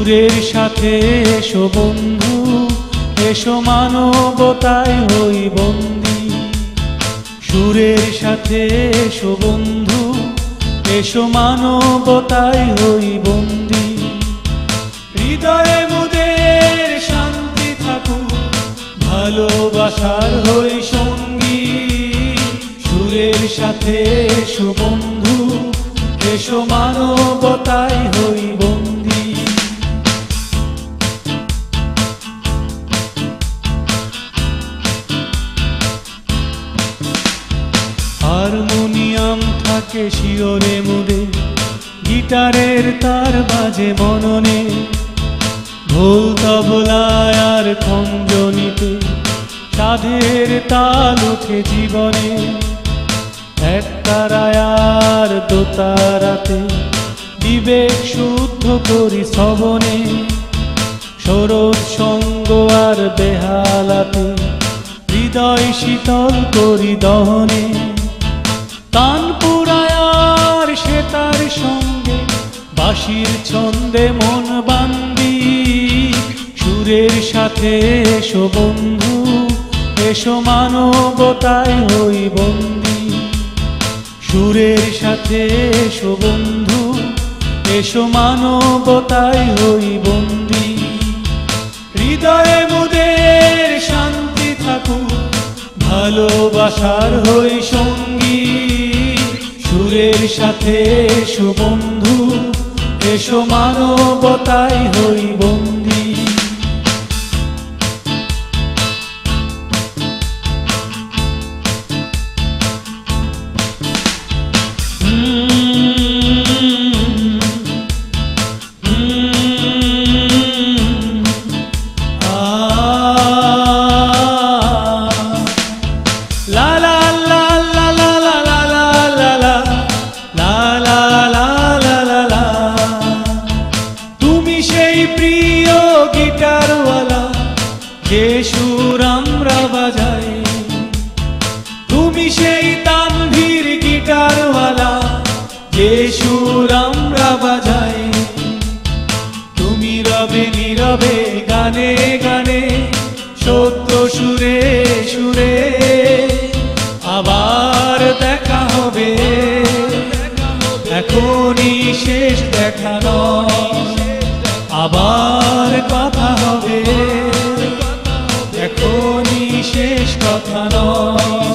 সুরের সাথে এসো বন্ধু, এসো মানবতায় হই বন্দী। সুরের সাথে এসো বন্ধু, এসো মানবতায় হই বন্দী। হৃদয়ে মোদের শান্তি থাকুক, ভালোবাসার হই সঙ্গী। সুরের সাথে এসো বন্ধু, এসো মানবতায় হই বন্দী। হারমোনিয়াম থাকে শিওরে মুড়ে, গিটারের তার বাজে মননে। ঢোল তবলায় আর খঞ্জনিতে সাধের তাল উঠে জীবনে। এক তারায় আর দোতারাতে বিবেক শুদ্ধ করি শ্রবণে। শরৎ সঙ্গ আর বেহালাতে হৃদয় শীতল করি দহনে। তান পুরায় আর সেতার সঙ্গে বাঁশির ছন্দে মন বান্দি। সুরের সাথে এসো বন্ধু, এসো মানবতায় হই বন্দী। সুরের সাথে এসো বন্ধু, এসো মানবতায় হই বন্দী। হৃদয়ে মোদের শান্তি থাকুক, ভালোবাসার হই সঙ্গী। সুরের সাথে এসো বন্ধু, এসো মানবতায় হই বন্দী। যে সুর আমরা বাজাই, তুমি সেই তানভীর গিটারওয়ালা। যে সুর আমরা বাজাই, তুমি রবে নীরবে গানে গানে সত্য সুরে সুরে। আবার দেখা হবে, এখনই শেষ দেখা নয়। আবার কথা হবে, এখনই শেষ কথা নয়।